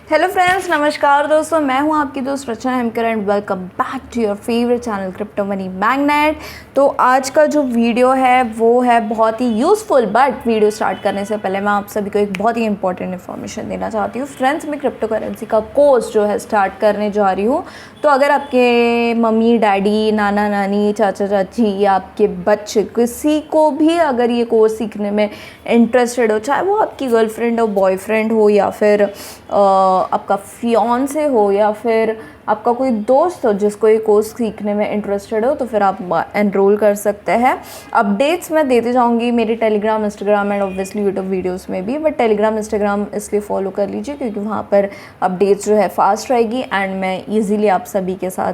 Hello friends, नमस्कार दोस्तों। मैं हूं आपकी दोस्त Rachna Hemkar and welcome back to your favourite channel crypto money magnet. तो आज का जो वीडियो है वो है बहुत ही यूज़फुल, बट वीडियो स्टार्ट करने से पहले मैं आप सभी को एक बहुत ही इंपॉर्टेंट इन्फॉर्मेशन देना चाहती हूँ। फ्रेंड्स, मैं क्रिप्टो करेंसी का कोर्स जो है स्टार्ट करने जा रही हूँ। तो अगर आपके मम्मी डैडी, नाना नानी, चाचा चाची या आपके बच्चे किसी को भी अगर ये कोर्स सीखने में इंटरेस्टेड हो, चाहे वो आपकी गर्लफ्रेंड हो, बॉयफ्रेंड हो, या फिर आपका फियांसे हो, या फिर आपका कोई दोस्त हो जिसको ये कोर्स सीखने में इंटरेस्टेड हो, तो फिर आप एनरोल कर सकते हैं। अपडेट्स मैं देती जाऊंगी मेरे Telegram, Instagram and obviously YouTube videos में भी। बट टेलीग्राम, इंस्टाग्राम इसलिए फॉलो कर लीजिए क्योंकि वहाँ पर अपडेट्स जो है फास्ट रहेगी एंड मैं ईज़िली आप सभी के साथ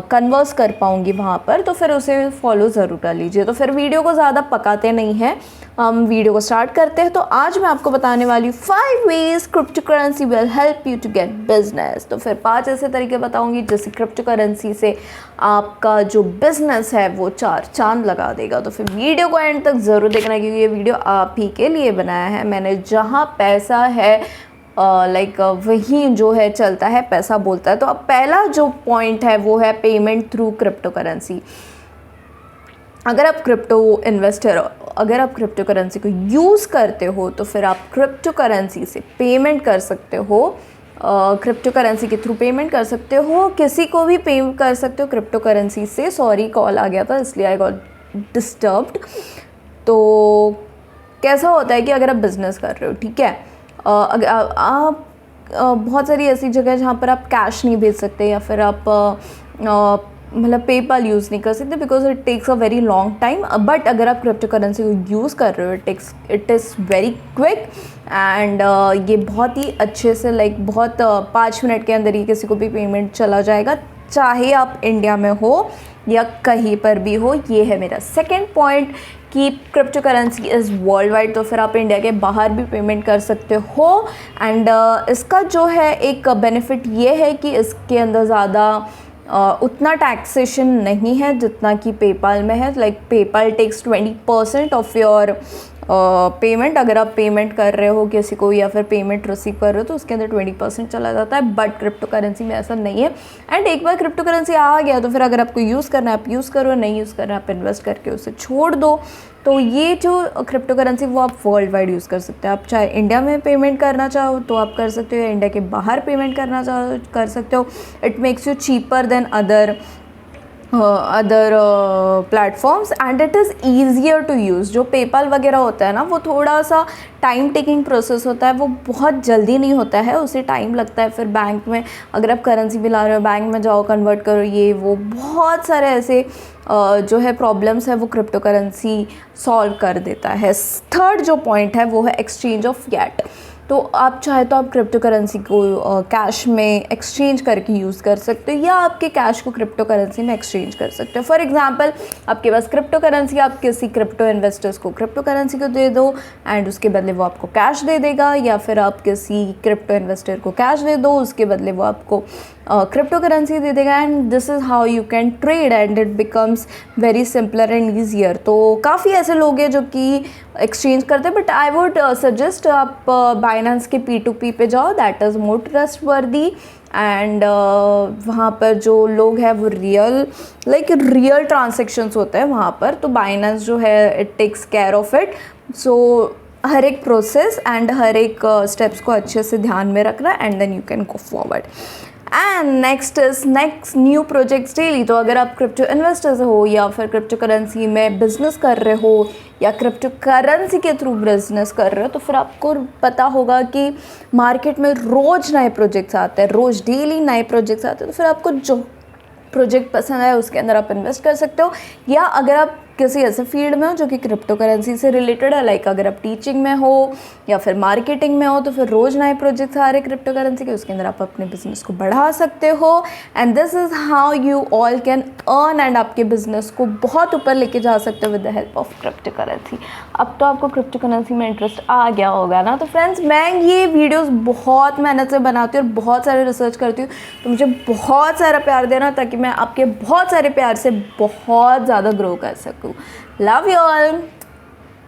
कन्वर्स कर पाऊँगी वहाँ पर। तो फिर उसे फॉलो ज़रूर कर लीजिए। तो फिर वीडियो को ज़्यादा पकाते नहीं हैं, हम वीडियो को स्टार्ट करते हैं। तो आज मैं आपको बताने वाली हूँ 5 ways crypto currency will help you to get business. तो फिर 5 ऐसे तरीके बताऊंगी जिससे क्रिप्टो करेंसी से आपका जो बिजनेस है वो 4 चांद लगा देगा। तो फिर वीडियो को एंड तक ज़रूर देखना क्योंकि ये वीडियो आप ही के लिए बनाया है मैंने। जहाँ पैसा है वही जो है चलता है, पैसा बोलता है। तो अब पहला जो पॉइंट है वो है पेमेंट थ्रू क्रिप्टो करेंसी। अगर आप क्रिप्टो इन्वेस्टर हो, अगर आप क्रिप्टो करेंसी को यूज़ करते हो तो फिर आप क्रिप्टो करेंसी से पेमेंट कर सकते हो। क्रिप्टो करेंसी के थ्रू पेमेंट कर सकते हो, किसी को भी पे कर सकते हो क्रिप्टो करेंसी से। सॉरी, कॉल आ गया था इसलिए आई गॉट डिस्टर्ब्ड। तो कैसा होता है कि अगर आप बिज़नेस कर रहे हो, ठीक है, अगर आप बहुत सारी ऐसी जगह जहाँ पर आप कैश नहीं भेज सकते या फिर आप मतलब पेपाल यूज़ नहीं कर सकते because it takes a very long time. But अगर आप क्रिप्टो करेंसी को यूज़ कर रहे हो, it is very quick and ये बहुत ही अच्छे से बहुत 5 मिनट के अंदर ही किसी को भी पेमेंट चला जाएगा, चाहे आप इंडिया में हो या कहीं पर भी हो। ये है मेरा सेकेंड पॉइंट कि crypto currency is world wide. तो फिर आप इंडिया के बाहर भी पेमेंट कर सकते हो एंड इसका जो है एक बेनिफिट ये है कि इसके अंदर ज़्यादा उतना टैक्सेशन नहीं है जितना कि पेपाल में है। PayPal takes 20% off your payment. अगर आप पेमेंट कर रहे हो किसी को या फिर पेमेंट रिसीव कर रहे हो तो उसके अंदर 20% चला जाता है। बट क्रिप्टो करेंसी में ऐसा नहीं है। एंड एक बार क्रिप्टो करेंसी आ गया तो फिर अगर आपको यूज़ करना है आप यूज़ करो, नहीं यूज़ करना है आप इन्वेस्ट करके उसे छोड़ दो। तो ये जो क्रिप्टो करेंसी वो आप वर्ल्ड वाइड यूज़ कर सकते हैं। आप चाहे इंडिया में पेमेंट करना चाहो तो आप कर सकते हो, या इंडिया के बाहर पेमेंट करना चाहो कर सकते हो। It makes you cheaper than other platforms and it is easier to use. जो पेपाल वगैरह होता है ना, वो थोड़ा सा टाइम टेकिंग प्रोसेस होता है, वो बहुत जल्दी नहीं होता है, उसे टाइम लगता है। फिर बैंक में अगर आप करेंसी भी ला रहे हो, बैंक में जाओ, कन्वर्ट करो, ये वो बहुत सारे ऐसे जो है प्रॉब्लम्स है वो क्रिप्टो करेंसी सॉल्व कर देता है। थर्ड जो पॉइंट है वो है एक्सचेंज ऑफ फिएट। तो आप चाहे तो आप क्रिप्टो करेंसी को कैश में एक्सचेंज करके यूज़ कर सकते हो, या आपके कैश को क्रिप्टो करेंसी में एक्सचेंज कर सकते हो। फॉर एग्जांपल, आपके पास क्रिप्टो करेंसी, आप किसी क्रिप्टो इन्वेस्टर्स को क्रिप्टो करेंसी को दे दो एंड उसके बदले वो आपको कैश दे देगा, या फिर आप किसी क्रिप्टो इन्वेस्टर को कैश दे दो, उसके बदले वो आपको क्रिप्टो करेंसी दे देगा। And this is how you can trade and it becomes very simpler and easier. तो काफ़ी ऐसे लोग हैं जो कि एक्सचेंज करते हैं, बट आई वुड सजेस्ट आप बाइनेंस के P2P पे जाओ, that is more trustworthy. And वहाँ पर जो लोग हैं वो रियल ट्रांजेक्शन्स होते हैं वहाँ पर। तो बाइनेंस जो है it takes care of it. So हर एक प्रोसेस एंड हर एक स्टेप्स को अच्छे से ध्यान में रखना and then you can go forward. And next new projects daily. तो अगर आप क्रिप्टो इन्वेस्टर्स हो या फिर क्रिप्टो करेंसी में बिजनेस कर रहे हो या क्रिप्टो करेंसी के थ्रू बिजनेस कर रहे हो, तो फिर आपको पता होगा कि मार्केट में रोज़ नए प्रोजेक्ट्स आते हैं, रोज़ डेली नए प्रोजेक्ट्स आते हैं। तो फिर आपको जो प्रोजेक्ट पसंद है उसके अंदर आप इन्वेस्ट कर सकते हो। या अगर आप किसी ऐसे फील्ड में हो जो कि क्रिप्टो करेंसी से रिलेटेड है, अगर आप टीचिंग में हो या फिर मार्केटिंग में हो, तो फिर रोज़ नए प्रोजेक्ट्स आ रहे क्रिप्टो करेंसी के, उसके अंदर आप अपने बिजनेस को बढ़ा सकते हो। And this is how you all can earn and आपके बिजनेस को बहुत ऊपर लेके जा सकते हो with the help of crypto currency. अब तो आपको क्रिप्टो करेंसी में इंटरेस्ट आ गया होगा ना। तो फ्रेंड्स, मैं ये वीडियोज़ बहुत मेहनत से बनाती हूँ और बहुत सारे रिसर्च करती हूँ, तो मुझे बहुत सारा प्यार देना ताकि मैं आपके बहुत सारे प्यार से बहुत ज़्यादा ग्रो कर सकूँ। Love you all.